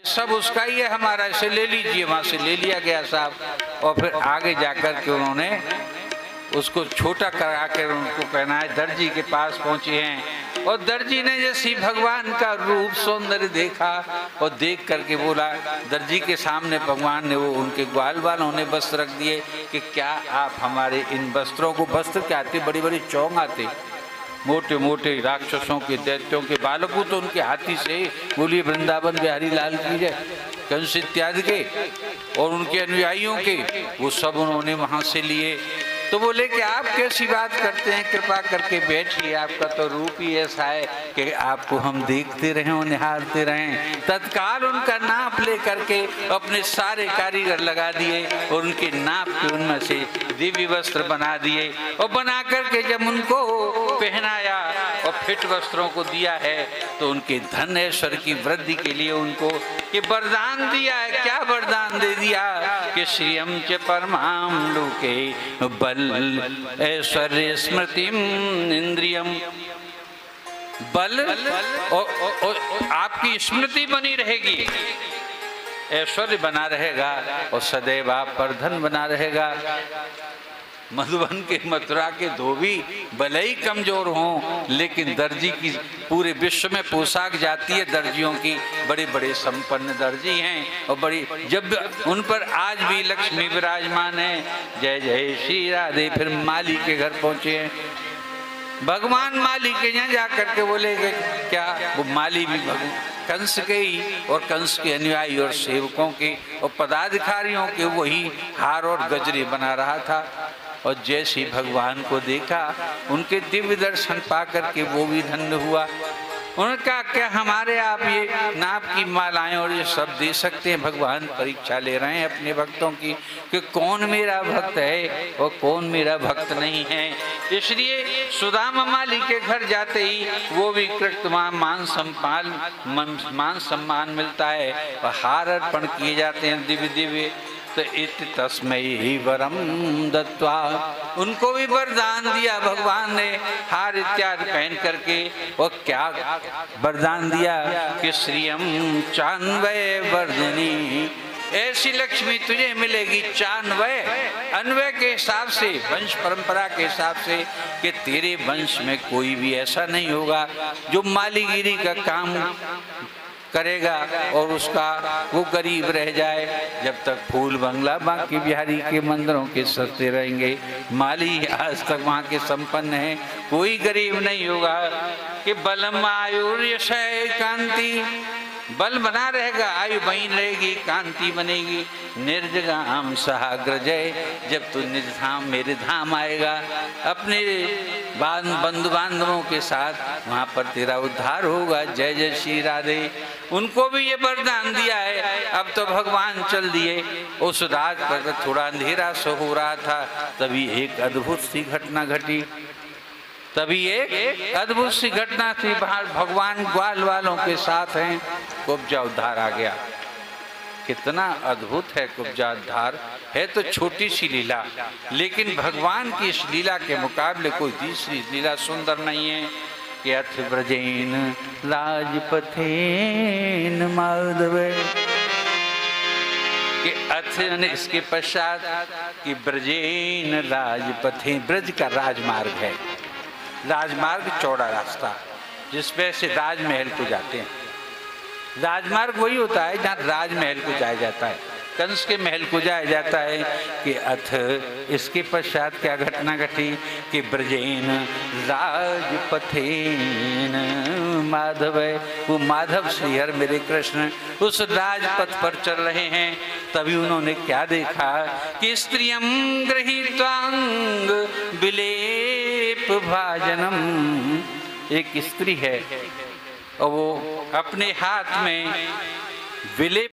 सब उसका ही है, हमारा इसे ले लीजिए। वहां से ले लिया गया साहब, और फिर आगे जाकर के उन्होंने उसको छोटा करा कर उनको पहनाए। दर्जी के पास पहुंचे हैं और दर्जी ने जैसी भगवान का रूप सौंदर्य देखा और देख करके बोला, दर्जी के सामने भगवान ने वो उनके ग्वाल वालों ने वस्त्र रख दिए कि क्या आप हमारे इन वस्त्रों को, वस्त्र क्या आते, बड़ी बड़ी चौंग आते, मोटे मोटे राक्षसों के, दैत्यों के बालकों तो उनके हाथी से, बोलिए वृंदावन बिहारी लाल की जय, कंस इत्यादि के और उनके अनुयायियों के, वो सब उन्होंने वहां से लिए। तो बोले कि आप कैसी बात करते हैं, कृपा करके बैठिए, आपका तो रूप ही ऐसा है कि आपको हम देखते रहें और निहारते रहें। तत्काल उनका नाप ले करके अपने सारे कारीगर लगा दिए और उनके नाप के उनमें से दिव्य वस्त्र बना दिए और बना करके जब उनको पहनाया और फिट वस्त्रों को दिया है तो उनके धन ऐश्वर्य की वृद्धि के लिए उनको ये वरदान दिया है। क्या वरदान दे दिया कि श्रियम च परमाम लोके बल ऐश्वर्य स्मृतिम इंद्रियम, बल और आपकी स्मृति बनी रहेगी, ऐश्वर्य बना रहेगा और सदैव आप पर धन बना रहेगा। मधुबन के, मथुरा के धोबी भले ही कमजोर हों, लेकिन दर्जी की पूरे विश्व में पोशाक जाती है दर्जियों की, बड़े बड़े संपन्न दर्जी हैं और बड़ी, जब उन पर आज भी लक्ष्मी विराजमान है। जय जय श्री राधे। फिर माली के घर पहुंचे हैं, भगवान माली के यहाँ जाकर के बोले क्या, वो माली भी कंस के ही और कंस के अनुयायी और सेवकों के और पदाधिकारियों के वही हार और गजरे बना रहा था। और जैसे भगवान को देखा, उनके दिव्य दर्शन पा करके वो भी धन्य हुआ। उन्होंने कहा क्या हमारे आप ये नाप की मालाएं और ये सब दे सकते हैं? भगवान परीक्षा ले रहे हैं अपने भक्तों की कि कौन मेरा भक्त है और कौन मेरा भक्त नहीं है। इसलिए सुदामा माली के घर जाते ही वो भी मान सम्मान मिलता है और हार अर्पण किए जाते हैं दिव्य दिव्य। तो इत तस्मै वरम दत्वा, उनको भी वरदान दिया भगवान ने हार इत्यादि पहन करके। और क्या वरदान दिया कि श्रियम चान्वय वर्धनी, ऐसी लक्ष्मी तुझे मिलेगी चान्वय, अन्वय के हिसाब से, वंश परंपरा के हिसाब से, कि तेरे वंश में कोई भी ऐसा नहीं होगा जो मालीगिरी का काम करेगा और उसका वो गरीब रह जाए। जब तक फूल बंगला बांके बिहारी के मंदिरों के सस्ते रहेंगे, माली आज तक वहाँ के संपन्न हैं, कोई गरीब नहीं होगा। कि बलम आयुर्यशय कांति, बल बना रहेगा, आयु बनी रहेगी, कांति बनेगी। निर्जगाम सहाग्रजय, जब तू निज धाम मेरे धाम आएगा अपने बंधु बांधवों के साथ, वहाँ पर तेरा उद्धार होगा। जय जय श्री राधे। उनको भी ये वरदान दिया है। अब तो भगवान चल दिए, उस रात पर थोड़ा अंधेरा सो हो रहा था, तभी एक अद्भुत सी घटना घटी। तभी एक अद्भुत सी घटना थी, बाहर भगवान ग्वाल वालों के साथ हैं, कुब्जा उद्धार आ गया। कितना अद्भुत है कुब्जा उद्धार, है तो छोटी सी लीला, लेकिन भगवान की इस लीला के मुकाबले कोई दूसरी लीला सुंदर नहीं है। कि अथ ब्रजेन राजपथेन माधवे, कि अथ इसके पश्चात कि ब्रजेन राजपथेन, ब्रज का राजमार्ग है, राजमार्ग चौड़ा रास्ता जिसपे से राजमहल को जाते हैं। राजमार्ग वही होता है जहाँ राजमहल को जाया जाता है, कंस के महल को जाया जाता है। कि अथ इसके पश्चात क्या घटना घटी कि ब्रजेन राजपथेन माधव, वो माधव श्रीहर मेरे कृष्ण उस राजपथ पर चल रहे हैं। तभी उन्होंने क्या देखा कि स्त्रियम गृहीत्वांग विलेप भाजनम, एक स्त्री है और वो अपने हाथ में विलेप